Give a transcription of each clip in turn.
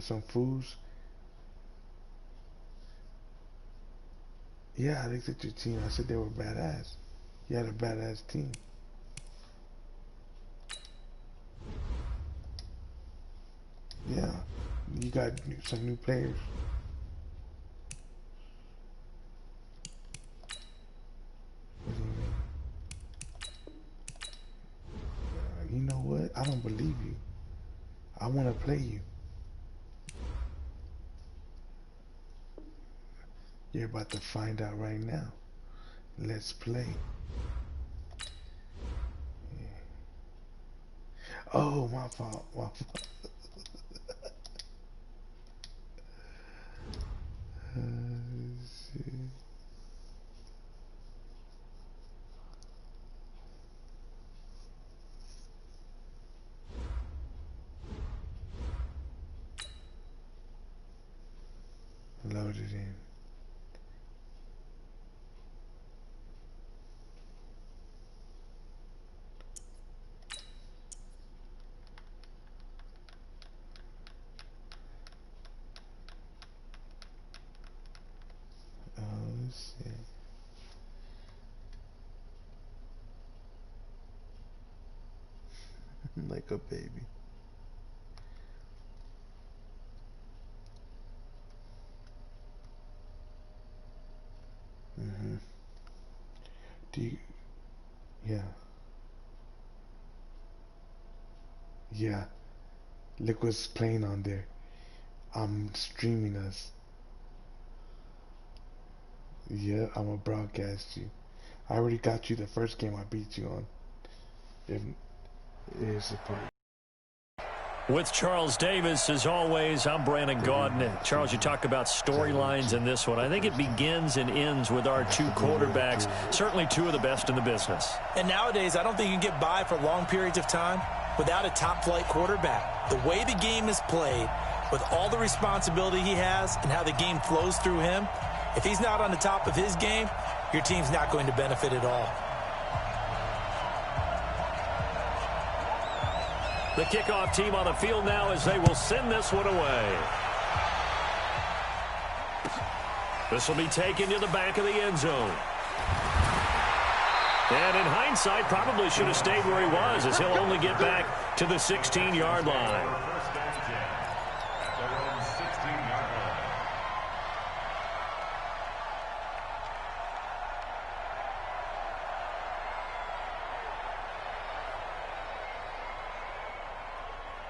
some fools. Yeah, I looked at your team. I said they were badass. You had a badass team. Yeah, you got some new players. What do you mean? You know what? I don't believe you. I want to play you. You're about to find out right now. Let's play. Yeah. Oh, my fault. My fault. Shit. Load it in. Oh, shit. Like a baby. Mm-hmm. Do you... Yeah. Yeah. Look what's playing on there. I'm streaming us. Yeah, I'm gonna broadcast you. I already got you the first game I beat you on. If it's a part. With Charles Davis, as always, I'm Brandon Gaudin. Charles, you talk about storylines in this one. I think it begins and ends with our two quarterbacks, certainly two of the best in the business. And nowadays, I don't think you can get by for long periods of time without a top-flight quarterback. The way the game is played, with all the responsibility he has and how the game flows through him, if he's not on the top of his game, your team's not going to benefit at all. The kickoff team on the field now as they will send this one away. This will be taken to the back of the end zone. And in hindsight, probably should have stayed where he was, as he'll only get back to the 16-yard line.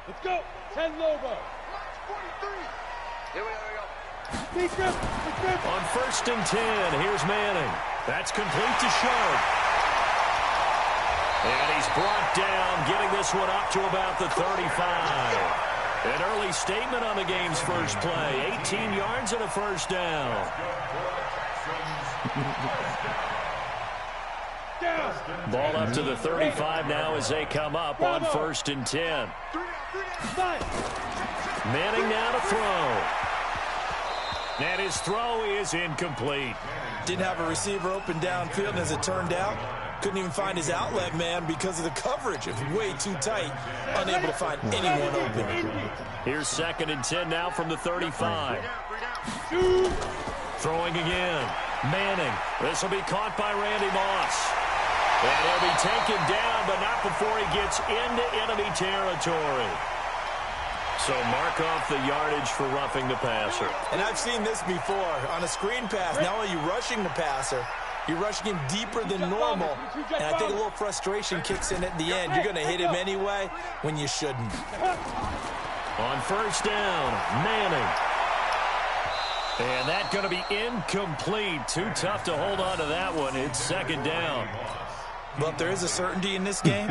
Let's go. 10 Lobo. Here we go. On 1st and 10, here's Manning. That's complete to Sharp. And he's brought down, getting this one up to about the 35. An early statement on the game's first play. 18 yards and a first down. Ball up to the 35 now as they come up on 1st and 10. Manning now to throw. And his throw is incomplete. Didn't have a receiver open downfield, and as it turned out, couldn't even find his outlet man because of the coverage. It's way too tight, unable to find anyone open. Here's 2nd and 10 now from the 35. Throwing again. Manning. This will be caught by Randy Moss. And he'll be taken down, but not before he gets into enemy territory. So mark off the yardage for roughing the passer. And I've seen this before. On a screen pass, not only are you rushing the passer, you're rushing him deeper than normal. And I think a little frustration kicks in at the end. You're going to hit him anyway when you shouldn't. On 1st down, Manning. And that's going to be incomplete. Too tough to hold on to that one. It's 2nd down. Well, if there is a certainty in this game,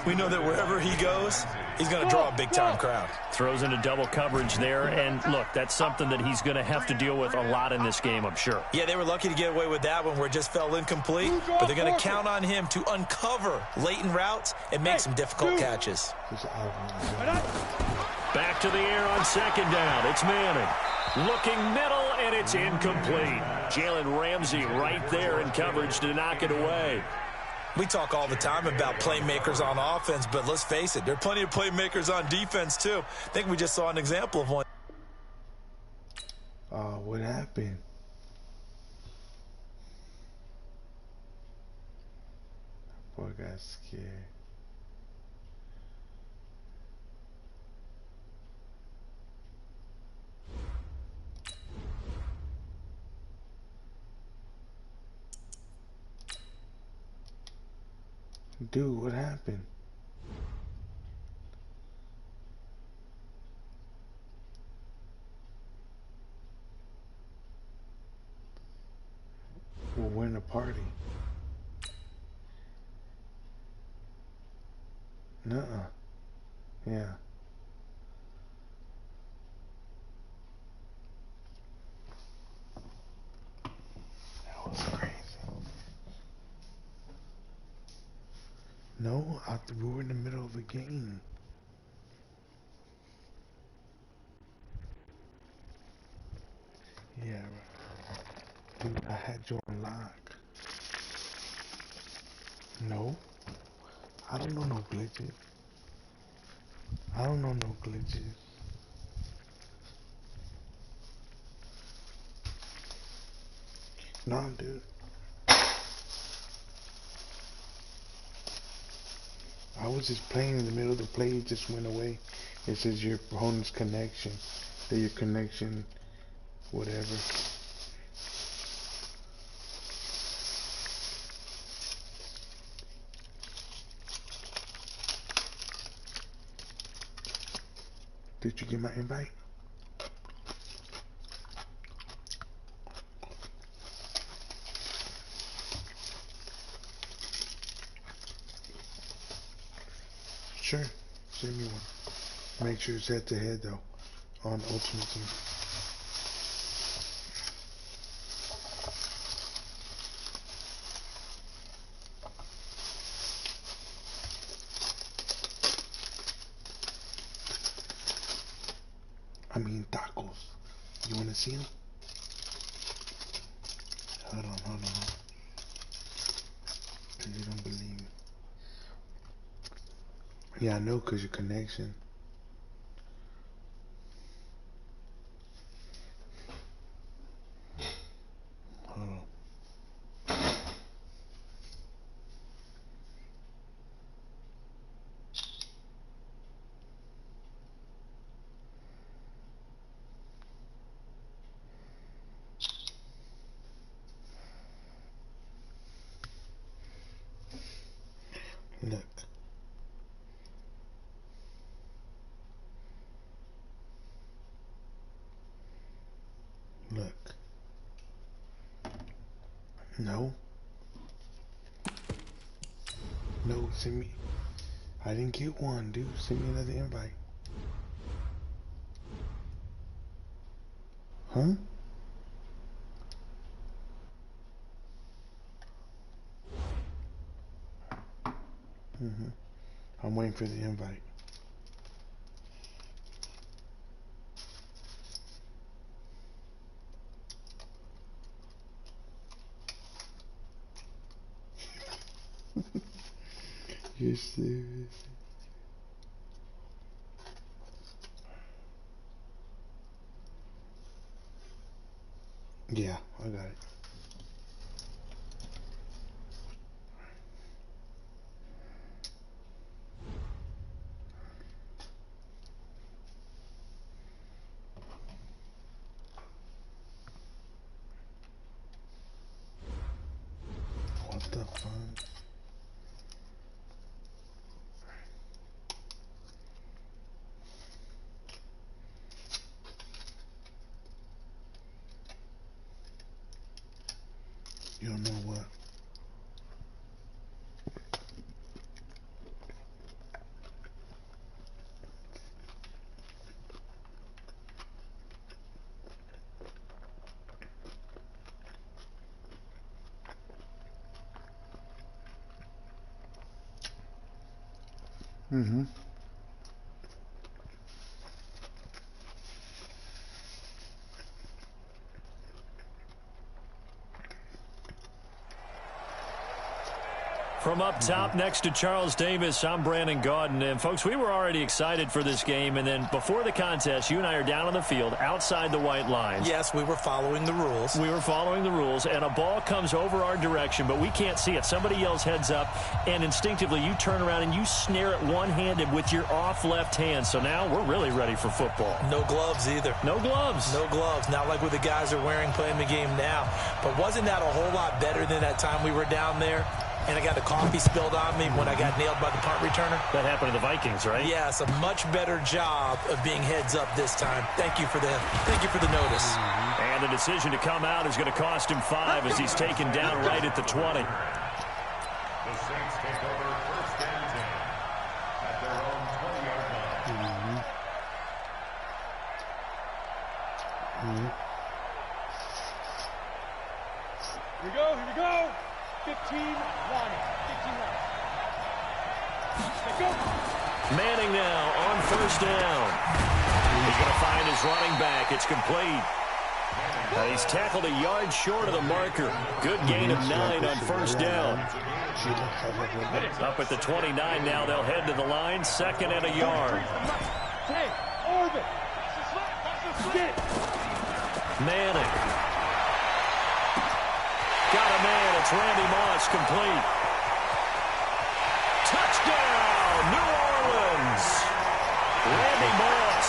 we know that wherever he goes, he's going to draw a big-time crowd. Throws into double coverage there, and look, that's something that he's going to have to deal with a lot in this game, I'm sure. Yeah, they were lucky to get away with that one where it just fell incomplete, but they're going to count on him to uncover latent routes and make some difficult catches. Back to the air on 2nd down. It's Manning. Looking middle, and it's incomplete. Jalen Ramsey right there in coverage to knock it away. We talk all the time about playmakers on offense, but let's face it, there are plenty of playmakers on defense, too. I think we just saw an example of one. What happened? Boy got scared. Dude, what happened? Well, we're in a party. Nuh-uh. Yeah. That was crazy. No, we were in the middle of a game. Yeah, right. Dude, I had you on lock. No, I don't know no glitches. I don't know no glitches. Nah, dude. I was just playing in the middle of the play. It just went away. It says your opponent's connection. That your connection, whatever. Did you get my invite? Sure. Send me one. Make sure it's head to head though. On Ultimate Team. I mean tacos. You wanna see them? Hold on. Cause you don't believe me. Yeah, I know, cause your connection. Hold on. Look. Look. No. No, send me. I didn't get one, dude. Send me another invite. Huh? I'm waiting for the invite. You're serious? Yeah, I got it. What the fuck? You don't know what? Mm-hmm. From up top next to Charles Davis, I'm Brandon Gaudin. And, folks, we were already excited for this game. And then before the contest, you and I are down on the field outside the white lines. Yes, we were following the rules. We were following the rules, and a ball comes over our direction, but we can't see it. Somebody yells heads up, and instinctively you turn around and you snare it one-handed with your off left hand. So now we're really ready for football. No gloves either. No gloves. No gloves. Not like what the guys are wearing playing the game now. But wasn't that a whole lot better than that time we were down there? And I got the coffee spilled on me when I got nailed by the punt returner. That happened to the Vikings, right? Yes, a much better job of being heads up this time. Thank you for the notice. And the decision to come out is going to cost him 5 as he's taken down right at the 20. The Saints take over first and 10 at their own 20-yard line. Here we go, here we go. 15 line. 15 line. Let's go. Manning now on first down. He's going to find his running back. It's complete. He's tackled a yard short of the marker. Good gain of 9 on first down. Up at the 29 now. They'll head to the line. 2nd and a yard. Hey, orbit. Get. Manning. Got a man. It's Randy Moss, complete. Touchdown, New Orleans. Randy Moss,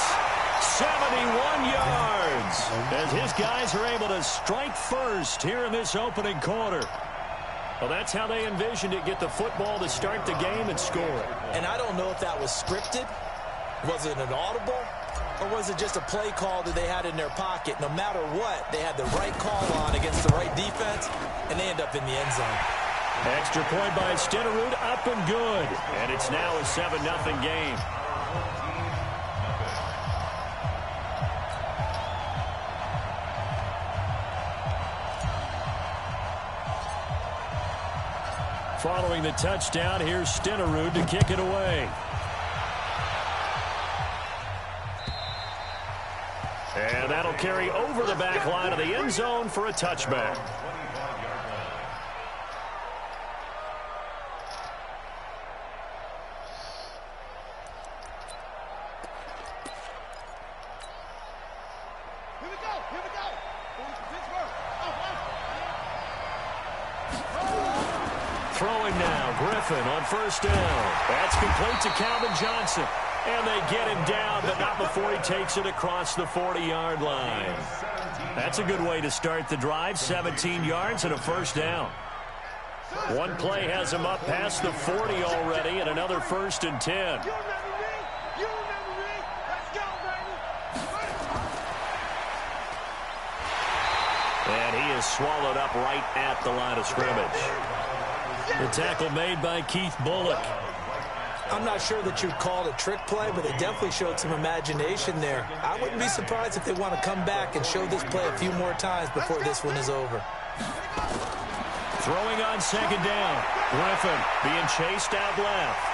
71 yards. As his guys are able to strike first here in this opening quarter. Well, that's how they envisioned it. Get the football to start the game and score it. And I don't know if that was scripted. Was it an audible? Or was it just a play call that they had in their pocket? No matter what, they had the right call on against the right defense, and they end up in the end zone. Extra point by Stenerud, up and good. And it's now a 7-0 game. Following the touchdown, here's Stenerud to kick it away. And that'll carry over the back line of the end zone for a touchback. Here we go, here we go. Throwing now, Griffin on first down. That's complete to Calvin Johnson. And they get him down, but not before he takes it across the 40-yard line. That's a good way to start the drive. 17 yards and a first down. One play has him up past the 40 already, and another 1st and 10. And he is swallowed up right at the line of scrimmage. The tackle made by Keith Bullock. I'm not sure that you'd call it a trick play, but they definitely showed some imagination there. I wouldn't be surprised if they want to come back and show this play a few more times before this one is over. Throwing on 2nd down. Griffin being chased out left.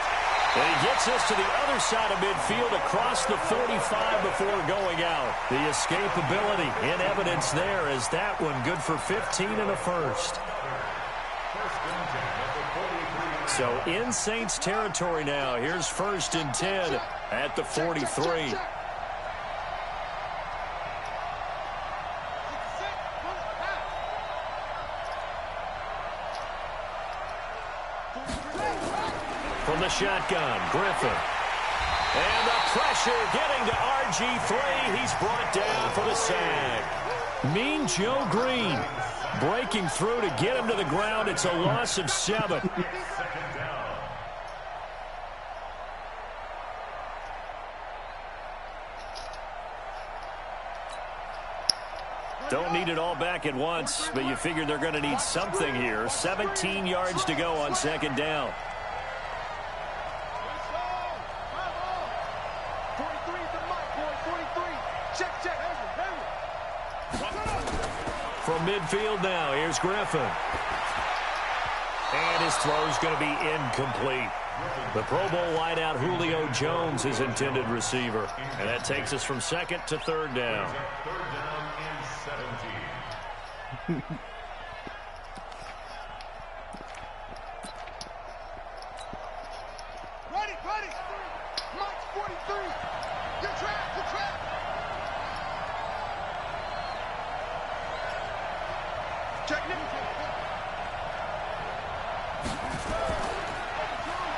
And he gets us to the other side of midfield across the 45 before going out. The escapability in evidence there as that one good for 15 and a first. So in Saints territory now. Here's 1st and 10 at the 43. From the shotgun, Griffin. And the pressure getting to RG3. He's brought down for the sack. Mean Joe Green breaking through to get him to the ground. It's a loss of 7. Don't need it all back at once, but you figure they're going to need something here. 17 yards to go on 2nd down. From midfield now, here's Griffin. And his throw's going to be incomplete. The Pro Bowl wideout Julio Jones is intended receiver. And that takes us from 2nd to 3rd down. 3rd down and 17.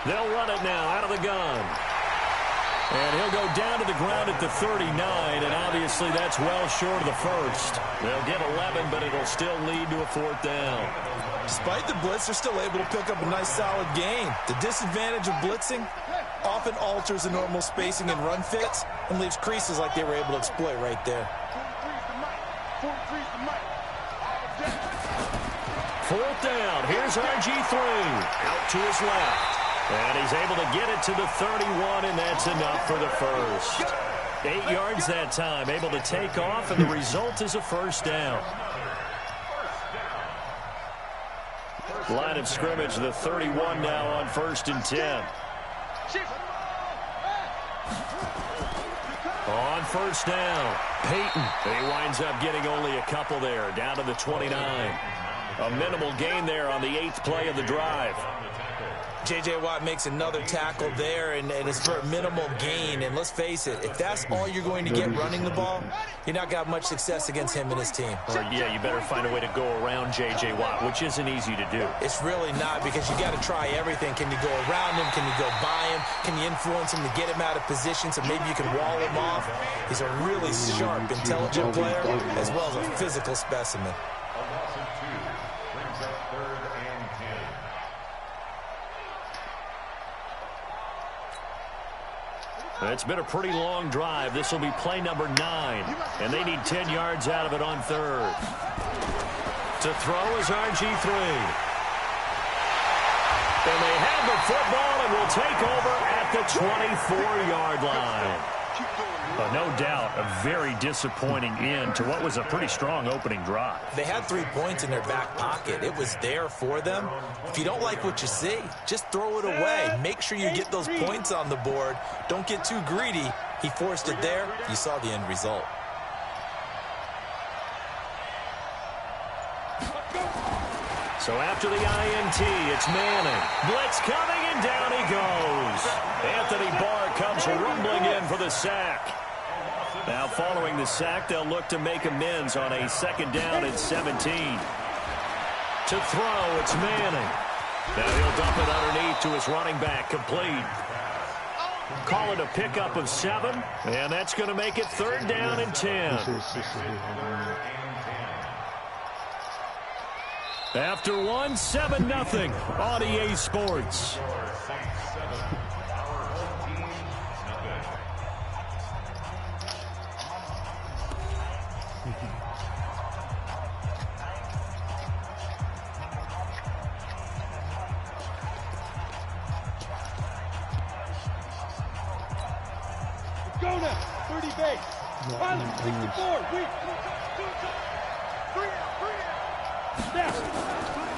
They'll run it now out of the gun. And he'll go down to the ground at the 39, and obviously that's well short of the first. They'll get 11, but it'll still lead to a 4th down. Despite the blitz, they're still able to pick up a nice, solid gain. The disadvantage of blitzing often alters the normal spacing and run fits and leaves creases like they were able to exploit right there. 4th down. Here's RG3 out to his left. And he's able to get it to the 31, and that's enough for the first. 8 yards that time, able to take off, and the result is a 1st down. Line of scrimmage, the 31 now on 1st and 10. On 1st down, Peyton. He winds up getting only a couple there, down to the 29. A minimal gain there on the 8th play of the drive. J.J. Watt makes another tackle there, and it's for a minimal gain. And let's face it, if that's all you're going to get running the ball, you're not going to have much success against him and his team. Or, yeah, you better find a way to go around J.J. Watt, which isn't easy to do. It's really not, because you got to try everything. Can you go around him? Can you go by him? Can you influence him to get him out of position so maybe you can wall him off? He's a really sharp, intelligent player, as well as a physical specimen. A loss of 2 brings up 3rd and 10. It's been a pretty long drive. This will be play number 9, and they need 10 yards out of it on 3rd. To throw is RG3. And they have the football and will take over at the 24-yard line. No doubt a very disappointing end to what was a pretty strong opening drive. They had 3 points in their back pocket. It was there for them. If you don't like what you see, just throw it away. Make sure you get those points on the board. Don't get too greedy. He forced it there. You saw the end result. So after the INT, it's Manning. Blitz coming, and down he goes. Anthony Barr comes rumbling in for the sack. Now following the sack, they'll look to make amends on a 2nd down and 17. To throw, it's Manning. Now he'll dump it underneath to his running back, complete. Call it a pickup of 7, and that's going to make it 3rd down and 10. After 1, 7-0 on EA Sports. Go now, 30 base. Pilot, 64, weak.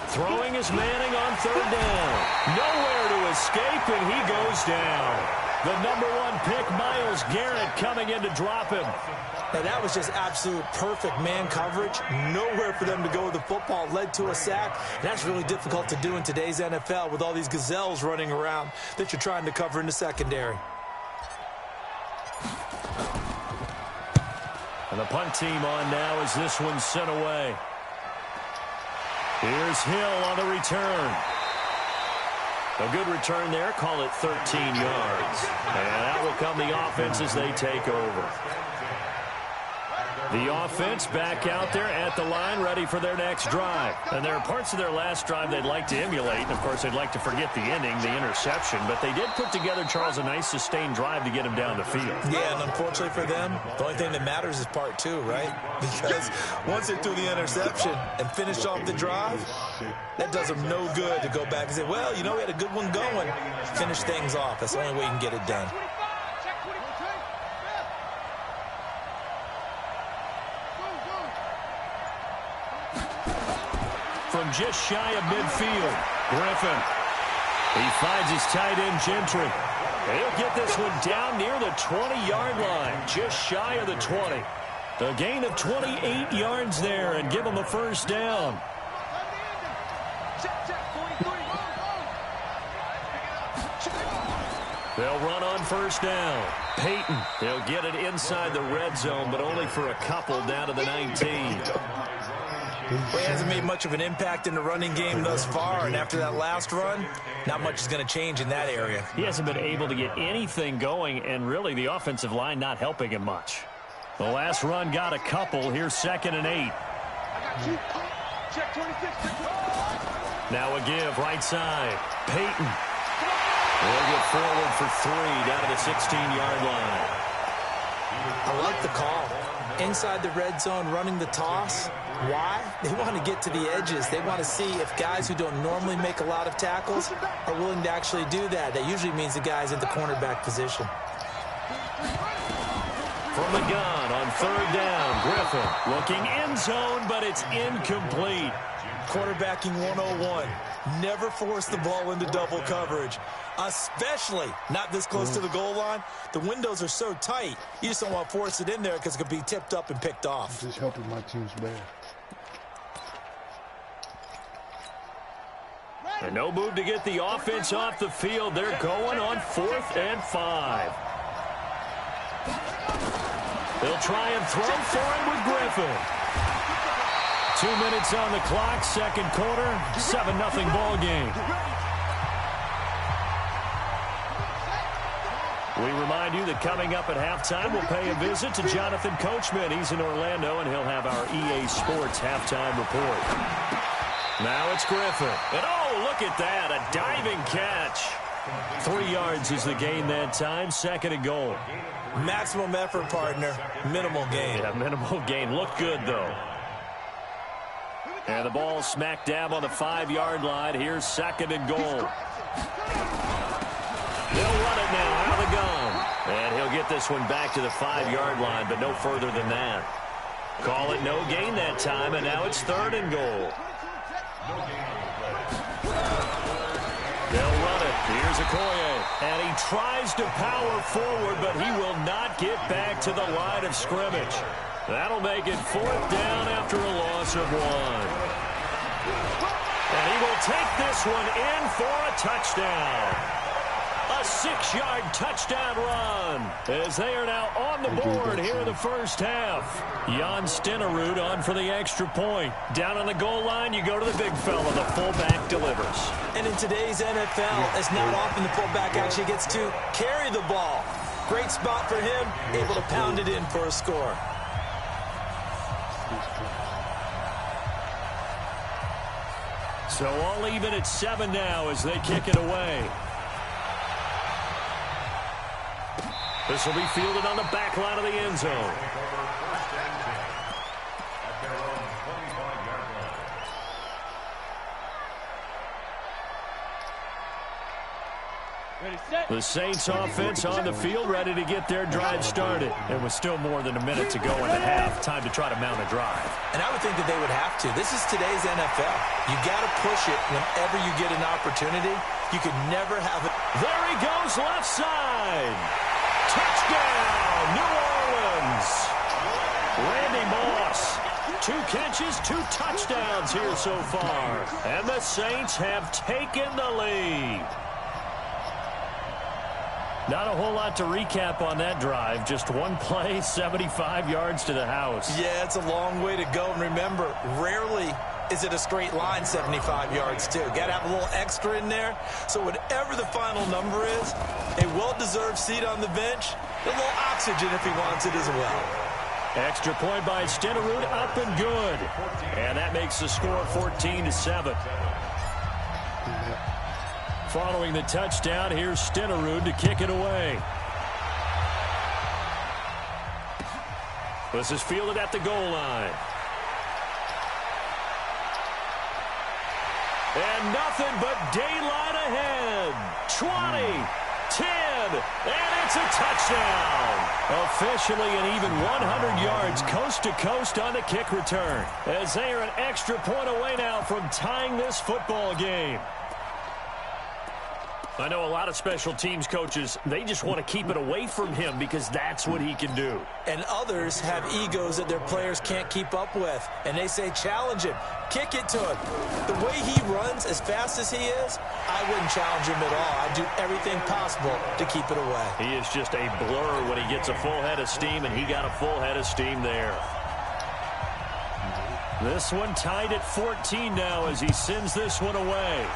Throwing is Manning on 3rd down. Nowhere to escape, and he goes down. The #1 pick, Myles Garrett, coming in to drop him. Now, that was just absolute perfect man coverage. Nowhere for them to go with the football. Led to a sack. And that's really difficult to do in today's NFL with all these gazelles running around that you're trying to cover in the secondary. And the punt team on now as this one's sent away. Here's Hill on the return. A good return there. Call it 13 yards. And that will come the offense as they take over. The offense back out there at the line, ready for their next drive. And there are parts of their last drive they'd like to emulate. And, of course, they'd like to forget the ending, the interception. But they did put together, Charles, a nice sustained drive to get him down the field. Yeah, and unfortunately for them, the only thing that matters is part 2, right? Because once they threw the interception and finished off the drive, that does them no good to go back and say, well, you know, we had a good one going. Finish things off. That's the only way you can get it done. From just shy of midfield, Griffin. He finds his tight end, Gentry. He'll get this one down near the 20-yard line, just shy of the 20. A gain of 28 yards there and give him a 1st down. They'll run on 1st down. Peyton, he'll get it inside the red zone, but only for a couple down to the 19. Well, he hasn't made much of an impact in the running game thus far, and after that last run, not much is going to change in that area. He hasn't been able to get anything going, and really the offensive line not helping him much. The last run got a couple. Here's 2nd and 8. Check 26. Now a give, right side. Peyton. Will get forward for 3 down to the 16-yard line. I like the call. Inside the red zone, running the toss. Why? They want to get to the edges. They want to see if guys who don't normally make a lot of tackles are willing to actually do that. That usually means the guy's in the cornerback position. From the gun on 3rd down, Griffin looking end zone, but it's incomplete. Quarterbacking 101. Never force the ball into double coverage, especially not this close to the goal line. The windows are so tight, you just don't want to force it in there because it could be tipped up and picked off. Just helping my team's better. And no move to get the offense off the field. They're going on 4th and 5. They'll try and throw for it with Griffin. 2 minutes on the clock, 2nd quarter, 7-0 ball game. We remind you that coming up at halftime, we'll pay a visit to Jonathan Coachman. He's in Orlando, and he'll have our EA Sports halftime report. Now it's Griffin. And oh, look at that, a diving catch. 3 yards is the gain that time, 2nd and goal. Maximum effort, partner. Minimal gain. Yeah, minimal gain. Looked good, though. And the ball smack dab on the 5-yard line. Here's 2nd and goal. They'll run it now out of the gun. And he'll get this one back to the 5-yard line, but no further than that. Call it no gain that time, and now it's 3rd and goal. They'll run it. Here's Okoye. And he tries to power forward, but he will not get back to the line of scrimmage. That'll make it 4th down after a loss of 1. And he will take this one in for a touchdown. A 6-yard touchdown run as they are now on the board here in the first half. Jan Stenerud on for the extra point. Down on the goal line, you go to the big fella. The fullback delivers. And in today's NFL, it's not often the fullback actually gets to carry the ball. Great spot for him, able to pound it in for a score. So all even at 7 now as they kick it away. This will be fielded on the back line of the end zone. The Saints offense on the field, ready to get their drive started. And with still more than a minute to go in the half, time to try to mount a drive. And I would think that they would have to. This is today's NFL. You got to push it whenever you get an opportunity. You could never have it. There he goes, left side. Touchdown, New Orleans. Randy Moss. 2 catches, 2 touchdowns here so far. And the Saints have taken the lead. Not a whole lot to recap on that drive. Just one play, 75 yards to the house. Yeah, it's a long way to go. And remember, rarely is it a straight line 75 yards, too. Got to have a little extra in there. So whatever the final number is, a well-deserved seat on the bench, a little oxygen if he wants it as well. Extra point by Stenerud, up and good. And that makes the score 14-7. Following the touchdown, here's Stenerud to kick it away. This is fielded at the goal line. And nothing but daylight ahead. 20, 10, and it's a touchdown. Officially an even 100 yards coast to coast on the kick return, as they are an extra point away now from tying this football game. I know a lot of special teams coaches, they just want to keep it away from him because that's what he can do. And others have egos that their players can't keep up with. And they say, challenge him. Kick it to him. The way he runs as fast as he is, I wouldn't challenge him at all. I'd do everything possible to keep it away. He is just a blur when he gets a full head of steam, and he got a full head of steam there. This one tied at 14 now as he sends this one away.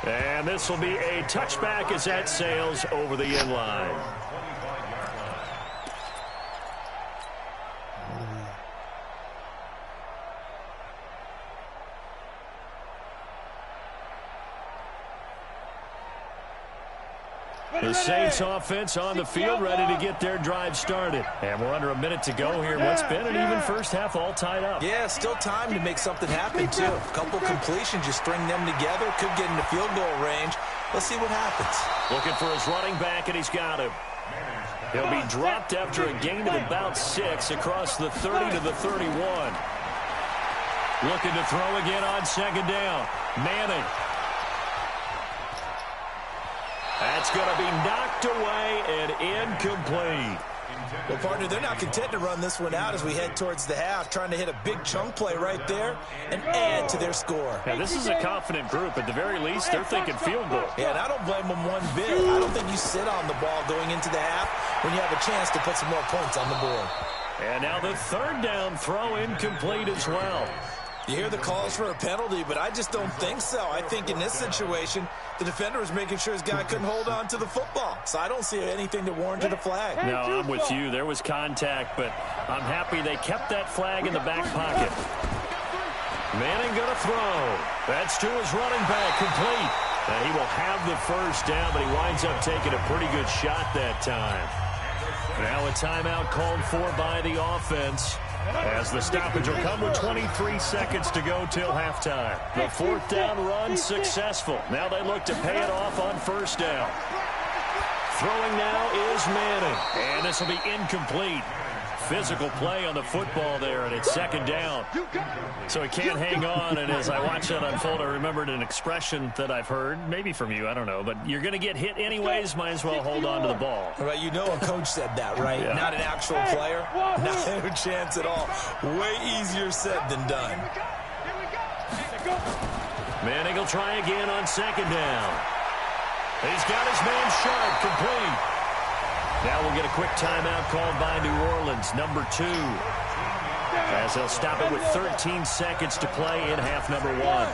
And this will be a touchback as that sails over the end line. The Saints offense on the field, ready to get their drive started. And we're under a minute to go here. What's been an even first half, all tied up. Yeah, still time to make something happen, too. A couple completions, you string them together, could get into field goal range. Let's see what happens. Looking for his running back, and he's got him. He'll be dropped after a gain of about 6 across the 30 to the 31. Looking to throw again on second down. Manning. That's going to be knocked away and incomplete. Well, partner, they're not content to run this one out as we head towards the half, trying to hit a big chunk play right there and add to their score. Now, this is a confident group. At the very least, they're thinking field goal. Yeah, and I don't blame them one bit. I don't think you sit on the ball going into the half when you have a chance to put some more points on the board. And now the third down throw incomplete as well. You hear the calls for a penalty, but I just don't think so. I think in this situation, the defender was making sure his guy couldn't hold on to the football. So I don't see anything to warrant a flag. No, I'm with you. There was contact, but I'm happy they kept that flag in the back pocket. Manning going to throw. That's to his running back, complete. And he will have the first down, but he winds up taking a pretty good shot that time. Now a timeout called for by the offense, as the stoppage will come with 23 seconds to go till halftime. The fourth down run successful. Now they look to pay it off on first down. Throwing now is Manning, and this will be incomplete. Physical play on the football there, and it's second down. So he can't hang on, and as I watch that unfold, I remembered an expression that I've heard, maybe from you, I don't know, but you're going to get hit anyways, might as well hold on to the ball. Right, you know a coach said that, right? Yeah. Not an actual player. Not a chance at all. Way easier said than done. Manning will try again on second down. He's got his man Sharp, complete. Now we'll get a quick timeout called by New Orleans, number 2. As they'll stop it with 13 seconds to play in half number 1.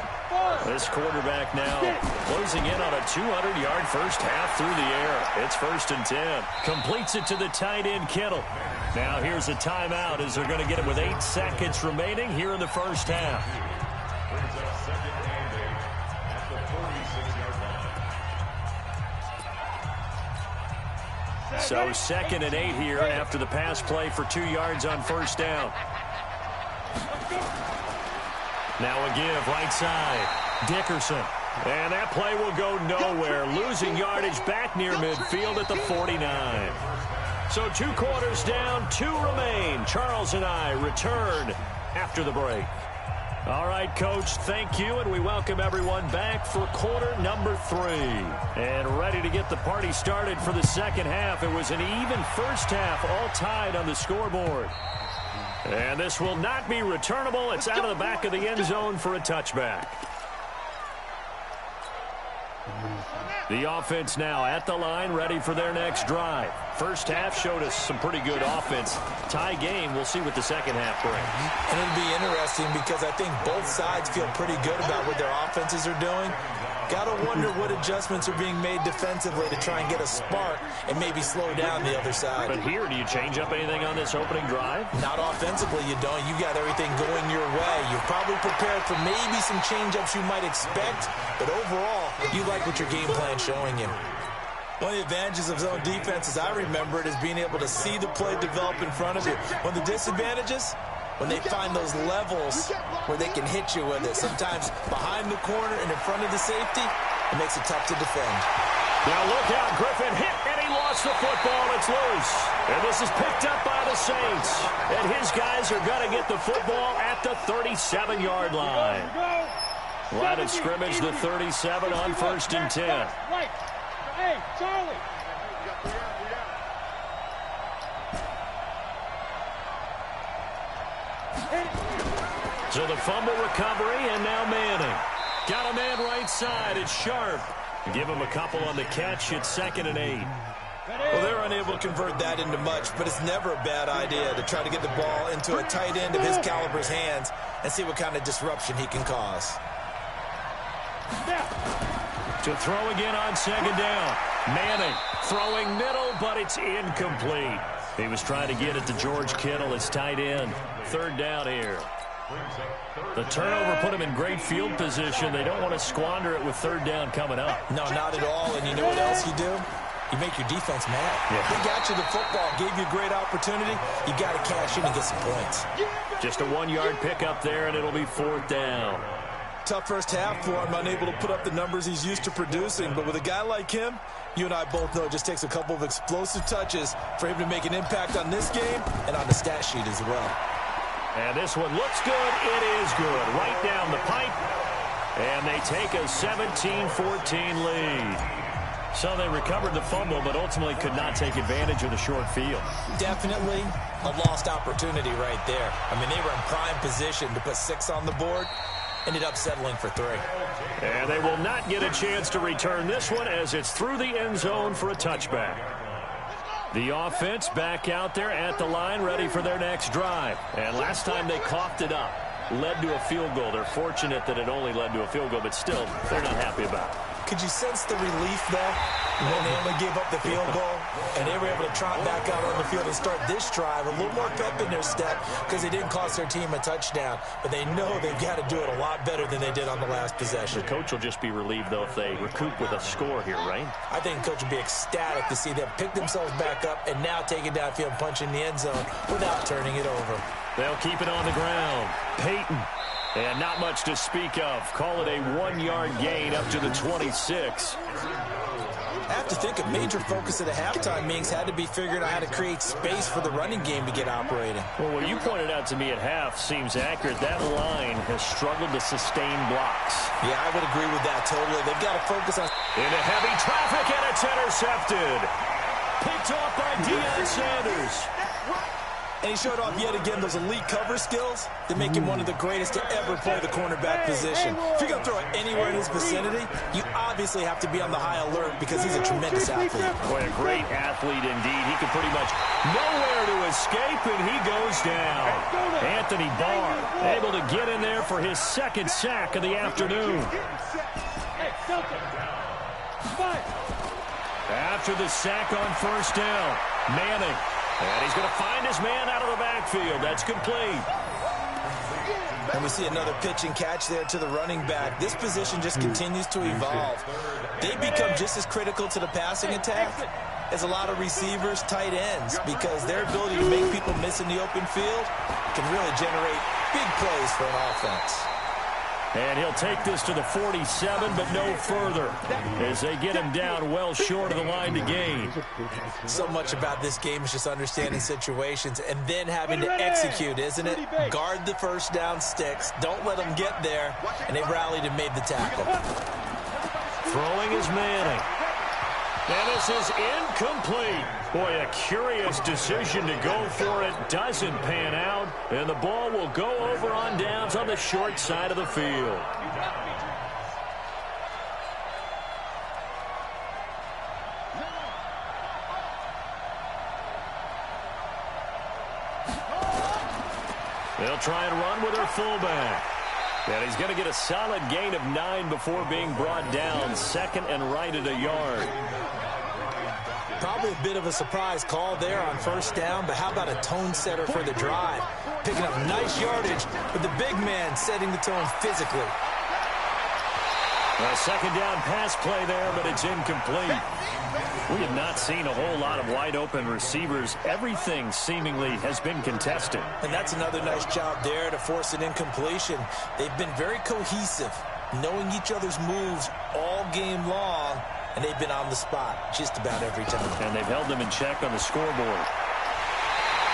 This quarterback now closing in on a 200-yard first half through the air. It's 1st and 10. Completes it to the tight end, Kittle. Now here's a timeout as they're going to get it with 8 seconds remaining here in the first half. Brings up second and 8 at the 46-yard line. So 2nd and 8 here after the pass play for 2 yards on first down. Now a give right side. Dickerson. And that play will go nowhere. Losing yardage back near midfield at the 49. So 2 quarters down, 2 remain. Charles and I return after the break. All right, Coach, thank you, and we welcome everyone back for quarter number 3. And ready to get the party started for the second half. It was an even first half, all tied on the scoreboard. And this will not be returnable. It's out of the back of the end zone for a touchback. The offense now at the line, ready for their next drive. First half showed us some pretty good offense. Tie game, we'll see what the second half brings. And it'll be interesting because I think both sides feel pretty good about what their offenses are doing. Got to wonder what adjustments are being made defensively to try and get a spark and maybe slow down the other side. But here, do you change up anything on this opening drive? Not offensively, you don't. You got everything going your way. You're probably prepared for maybe some change-ups you might expect, but overall, you like what your game plan's showing you. One of the advantages of zone defense, as I remember it, is being able to see the play develop in front of you. One of the disadvantages, when they find those levels where they can hit you with it. Sometimes behind the corner and in front of the safety, it makes it tough to defend. Now look out, Griffin hit, and he lost the football. It's loose. And this is picked up by the Saints. And his guys are going to get the football at the 37-yard line. Line of scrimmage, the 37 on 1st and 10. Right. Hey, Charlie. So the fumble recovery, and now Manning. Got a man right side. It's Sharp. Give him a couple on the catch. It's 2nd and 8. Well, they're unable to convert that into much, but it's never a bad idea to try to get the ball into a tight end of his caliber's hands and see what kind of disruption he can cause. To throw again on second down. Manning throwing middle, but it's incomplete. He was trying to get it to George Kittle, his tight end. Third down here. The turnover put him in great field position. They don't want to squander it with third down coming up. No, not at all. And you know what else you do? You make your defense mad. Yeah. They got you the football, gave you a great opportunity. You got to cash in and get some points. Just a 1-yard pickup there, and it'll be fourth down. Tough first half for him, unable to put up the numbers he's used to producing. But with a guy like him, you and I both know it just takes a couple of explosive touches for him to make an impact on this game and on the stat sheet as well. And this one looks good. It is good. Right down the pipe. And they take a 17-14 lead. So they recovered the fumble, but ultimately could not take advantage of the short field. Definitely a lost opportunity right there. I mean, they were in prime position to put 6 on the board. Ended up settling for 3. And they will not get a chance to return this one as it's through the end zone for a touchback. The offense back out there at the line, ready for their next drive. And last time they coughed it up, led to a field goal. They're fortunate that it only led to a field goal, but still, they're not happy about it. Could you sense the relief, though, when they only gave up the field goal and they were able to trot back out on the field and start this drive? A little more pep in their step because they didn't cost their team a touchdown. But they know they've got to do it a lot better than they did on the last possession. The coach will just be relieved, though, if they recoup with a score here, right? I think the coach will be ecstatic to see them pick themselves back up and now take it downfield and punch in the end zone without turning it over. They'll keep it on the ground. Peyton. And not much to speak of. Call it a 1-yard gain up to the 26. I have to think a major focus of the halftime meetings had to be figuring out how to create space for the running game to get operating. Well, what you pointed out to me at half seems accurate. That line has struggled to sustain blocks. Yeah, I would agree with that totally. They've got to focus on... Into heavy traffic, and it's intercepted. Picked off by Deion Sanders. And he showed off yet again those elite cover skills that make him one of the greatest to ever play the cornerback position. If you're going to throw it anywhere in his vicinity, you obviously have to be on the high alert because he's a tremendous athlete. Boy, a great athlete indeed. He can pretty much nowhere to escape, and he goes down. Anthony Barr able to get in there for his second sack of the afternoon. After the sack on first down, Manning. And he's going to find his man out of the backfield. That's complete. And we see another pitch and catch there to the running back. This position just continues to evolve. They become just as critical to the passing attack as a lot of receivers, tight ends, because their ability to make people miss in the open field can really generate big plays for an offense. And he'll take this to the 47, but no further, as they get him down well short of the line to gain. So much about this game is just understanding situations and then having to execute, isn't it? Guard the first down sticks. Don't let them get there. And they rallied and made the tackle. Throwing is Manning. And this is incomplete. Boy, a curious decision to go for it. Doesn't pan out. And the ball will go over on downs on the short side of the field. They'll try and run with their fullback. And he's going to get a solid gain of 9 before being brought down. Second and right at a yard. Probably a bit of a surprise call there on first down, but how about a tone setter for the drive? Picking up nice yardage with the big man setting the tone physically. A second down pass play there, but it's incomplete. We have not seen a whole lot of wide open receivers. Everything seemingly has been contested. And that's another nice job there to force an incompletion. They've been very cohesive, knowing each other's moves all game long. And they've been on the spot just about every time. And they've held them in check on the scoreboard.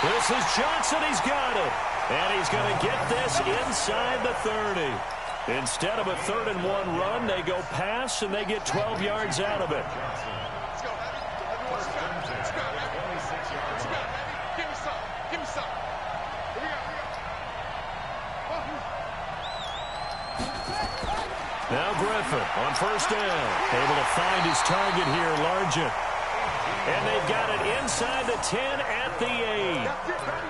This is Johnson. He's got it. And he's going to get this inside the 30. Instead of a 3rd and 1 run, they go pass, and they get 12 yards out of it. Now Griffin on first down. Able to find his target here, Largent. And they've got it inside the 10 at the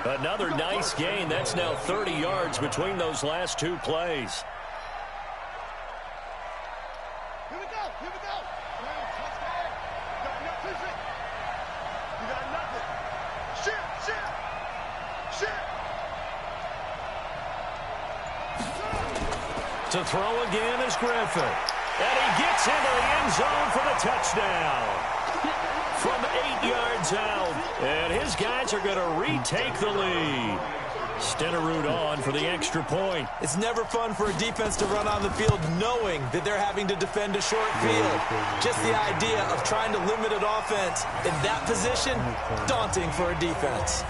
8. Another nice gain. That's now 30 yards between those last two plays. Here we go. Here we go. Touchdown. You got nothing. You got nothing. Shit. To throw again is Griffin. And he gets into the end zone for the touchdown. From 8 yards out. And his guys are going to retake the lead. Stenerud on for the extra point. It's never fun for a defense to run on the field knowing that they're having to defend a short field. Just the idea of trying to limit an offense in that position, daunting for a defense.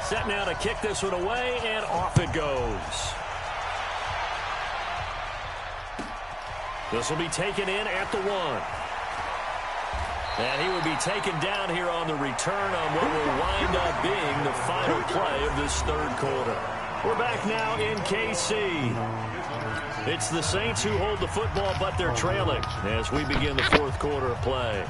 Set now to kick this one away, and off it goes. This will be taken in at the 1. And he will be taken down here on the return on what will wind up being the final play of this third quarter. We're back now in KC. It's the Saints who hold the football, but they're trailing as we begin the fourth quarter of play.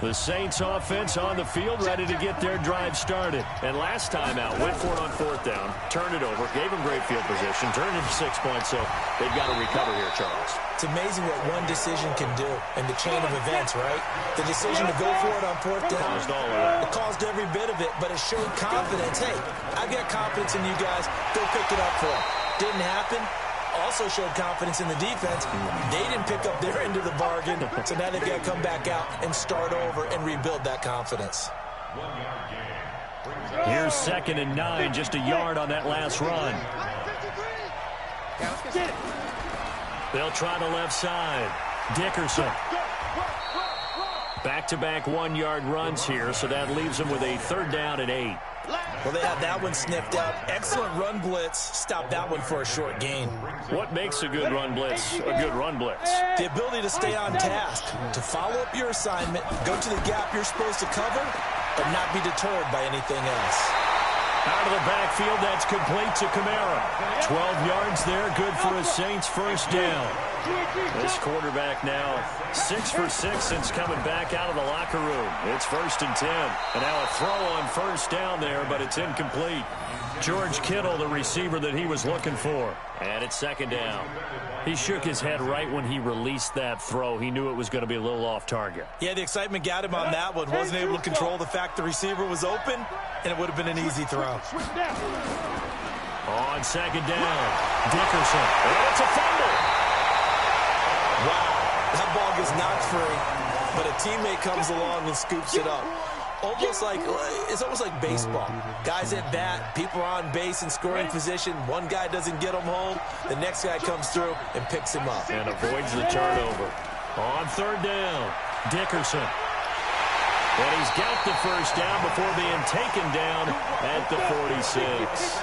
The Saints offense on the field, ready to get their drive started. And last time out, went for it on fourth down, turned it over, gave them great field position, turned it into 6 points, so they've got to recover here, Charles. It's amazing what one decision can do in the chain of events, right? The decision to go for it on fourth down, Caused all of that. it caused every bit of it, but it showed confidence. Hey, I've got confidence in you guys. Go pick it up for them. Didn't happen. Also showed confidence in the defense. They didn't pick up their end of the bargain, so now they've got to come back out and start over and rebuild that confidence. Here's 2nd and 9, just a yard on that last run. They'll try the left side. Dickerson. Back-to-back 1-yard runs here, so that leaves them with a 3rd down and 8. Well, they have that one sniffed out. Excellent run blitz. Stop that one for a short gain. What makes a good run blitz a good run blitz? The ability to stay on task, to follow up your assignment, go to the gap you're supposed to cover, but not be deterred by anything else. Out of the backfield, that's complete to Kamara. 12 yards there, good for a Saints first down. This quarterback now 6 for 6 since coming back out of the locker room. It's 1st and 10. And now a throw on first down there, but it's incomplete. George Kittle, the receiver that he was looking for. And it's 2nd down. He shook his head right when he released that throw. He knew it was going to be a little off target. Yeah, the excitement got him on that one. Wasn't able to control the fact the receiver was open, and it would have been an easy throw. On 2nd down, Dickerson. And it's a fumble. Wow, that ball gets knocked free, but a teammate comes along and scoops it up. It's almost like baseball. Guys at bat, people are on base in scoring position. One guy doesn't get him home. The next guy comes through and picks him up. And avoids the turnover. On 3rd down, Dickerson. And he's got the first down before being taken down at the 46.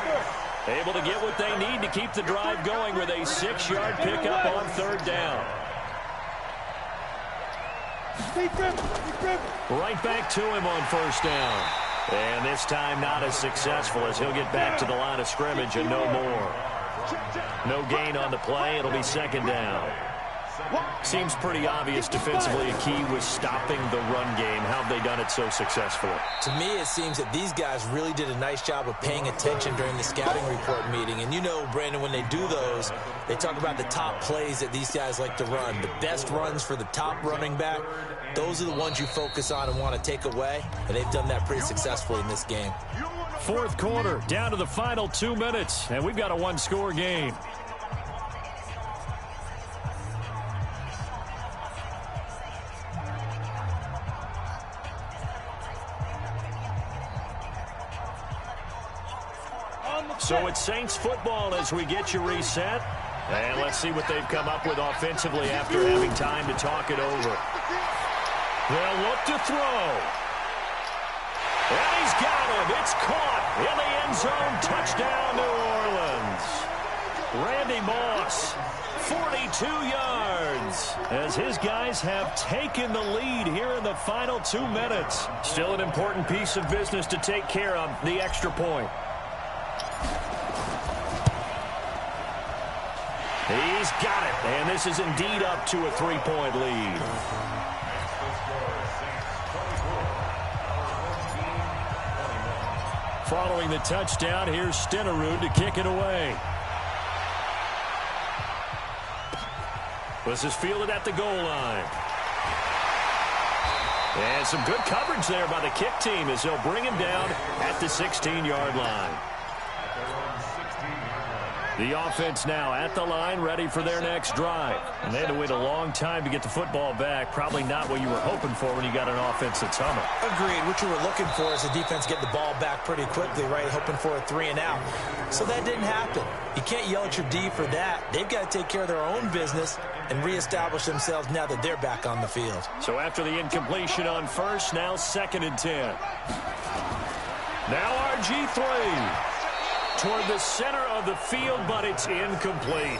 Able to get what they need to keep the drive going with a 6-yard pickup on 3rd down. Right back to him on first down. And this time not as successful as he'll get back to the line of scrimmage and no more. No gain on the play. It'll be 2nd down. Seems pretty obvious defensively a key was stopping the run game. How have they done it so successfully? To me, it seems that these guys really did a nice job of paying attention during the scouting report meeting. And you know, Brandon, when they do those, they talk about the top plays that these guys like to run. The best runs for the top running back, those are the ones you focus on and want to take away. And they've done that pretty successfully in this game. Fourth quarter, down to the final 2 minutes. And we've got a one-score game. So it's Saints football as we get you reset. And let's see what they've come up with offensively after having time to talk it over. They'll look to throw. And he's got him. It's caught in the end zone. Touchdown, New Orleans. Randy Moss, 42 yards, as his guys have taken the lead here in the final 2 minutes. Still an important piece of business to take care of, the extra point. He's got it, and this is indeed up to a 3-point lead. Following the touchdown, here's Stenerud to kick it away. This is fielded at the goal line. And some good coverage there by the kick team as they'll bring him down at the 16-yard line. The offense now at the line, ready for their next drive. And they had to wait a long time to get the football back. Probably not what you were hoping for when you got an offense that's humming. Agreed. What you were looking for is the defense get the ball back pretty quickly, right? Hoping for a 3-and-out. So that didn't happen. You can't yell at your D for that. They've got to take care of their own business and reestablish themselves now that they're back on the field. So after the incompletion on first, now 2nd and 10. Now RG3. Toward the center of the field, but it's incomplete.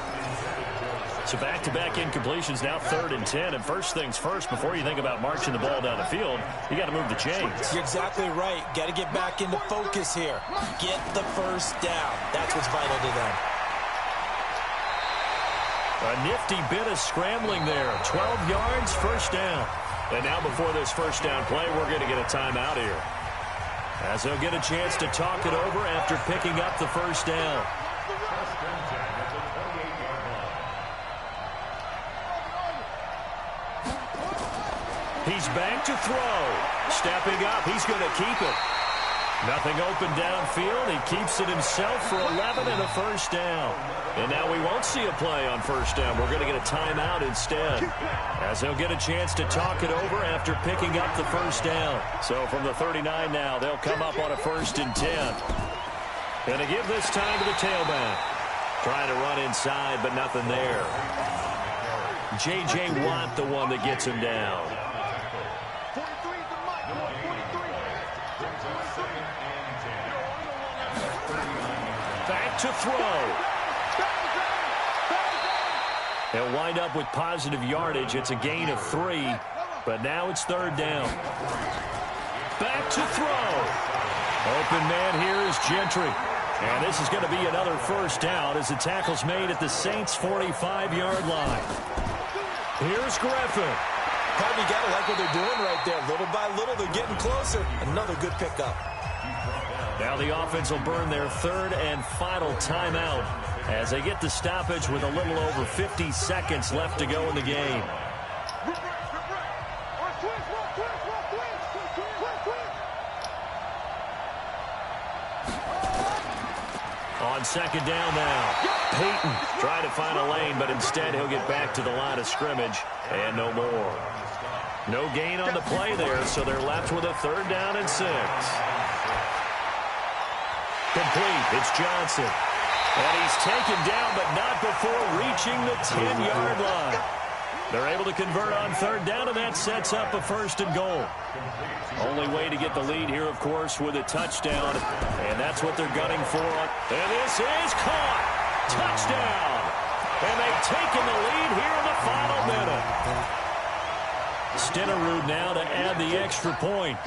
So back-to-back incompletions, now 3rd and 10. And first things first, before you think about marching the ball down the field, you got to move the chains. You're exactly right. Got to get back into focus here. Get the first down. That's what's vital to them. A nifty bit of scrambling there. 12 yards, first down. And now before this first down play, we're going to get a timeout here, as they'll get a chance to talk it over after picking up the first down. He's back to throw. Stepping up, he's going to keep it. Nothing open downfield. He keeps it himself for 11 and a first down. And now we won't see a play on first down. We're going to get a timeout instead, as they'll get a chance to talk it over after picking up the first down. So from the 39 now, they'll come up on a 1st and 10. Going to give this time to the tailback. Trying to run inside, but nothing there. J.J. Watt, the one that gets him down. Back to throw. They'll wind up with positive yardage. It's a gain of 3, but now it's 3rd down. Back to throw. Open man here is Gentry. And this is going to be another first down as the tackle's made at the Saints' 45-yard line. Here's Griffin. You got to like what they're doing right there. Little by little, they're getting closer. Another good pickup. Now the offense will burn their 3rd and final timeout as they get the stoppage with a little over 50 seconds left to go in the game. On 2nd down now, Peyton trying to find a lane, but instead he'll get back to the line of scrimmage and no more. No gain on the play there, so they're left with a 3rd down and 6. Complete. It's Johnson. And he's taken down, but not before reaching the 10-yard line. They're able to convert on 3rd down, and that sets up a 1st and goal. Only way to get the lead here, of course, with a touchdown. And that's what they're gunning for. And this is caught. Touchdown. And they've taken the lead here in the final minute. Stenerud now to add the extra point.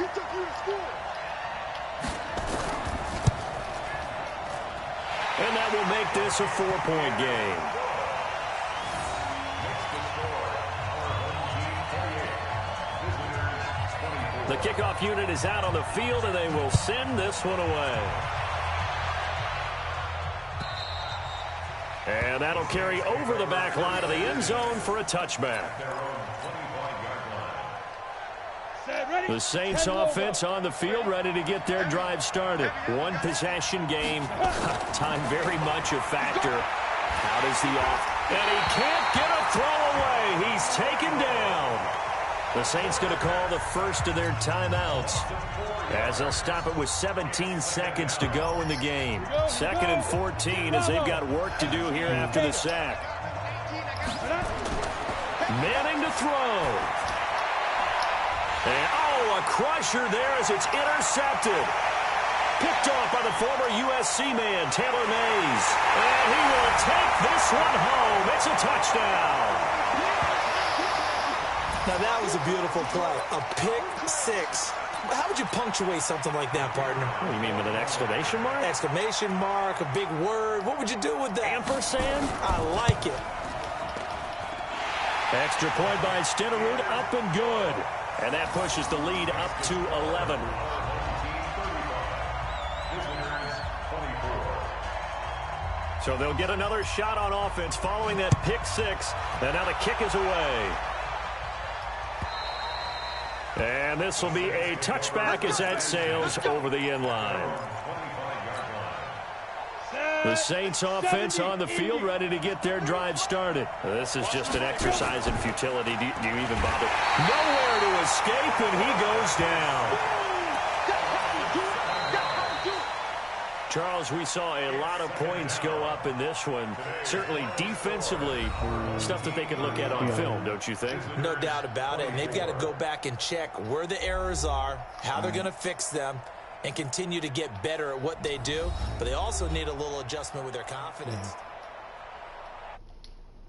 And that will make this a 4-point game. The kickoff unit is out on the field, and they will send this one away. And that'll carry over the back line of the end zone for a touchback. The Saints offense on the field, ready to get their drive started. One possession game. Time very much a factor. How does the and he can't get a throw away. He's taken down. The Saints going to call the first of their timeouts, as they'll stop it with 17 seconds to go in the game. 2nd and 14 as they've got work to do here after the sack. Manning to throw. And, a crusher there as it's intercepted. Picked off by the former USC man, Taylor Mays. And he will take this one home. It's a touchdown. Now, that was a beautiful play. A pick 6. How would you punctuate something like that, partner? What do you mean, with an exclamation mark? Exclamation mark, a big word. What would you do with that? Ampersand? I like it. Extra point by Stenerud, up and good. And that pushes the lead up to 11. So they'll get another shot on offense following that pick six. And now the kick is away. And this will be a touchback as that sails over the end line. The Saints offense on the field, ready to get their drive started. This is just an exercise in futility. Do you even bother? Nowhere to escape, and he goes down. Charles, we saw a lot of points go up in this one. Certainly defensively, stuff that they can look at on film, don't you think? No doubt about it. And they've got to go back and check where the errors are, how they're going to fix them, and continue to get better at what they do. But they also need a little adjustment with their confidence.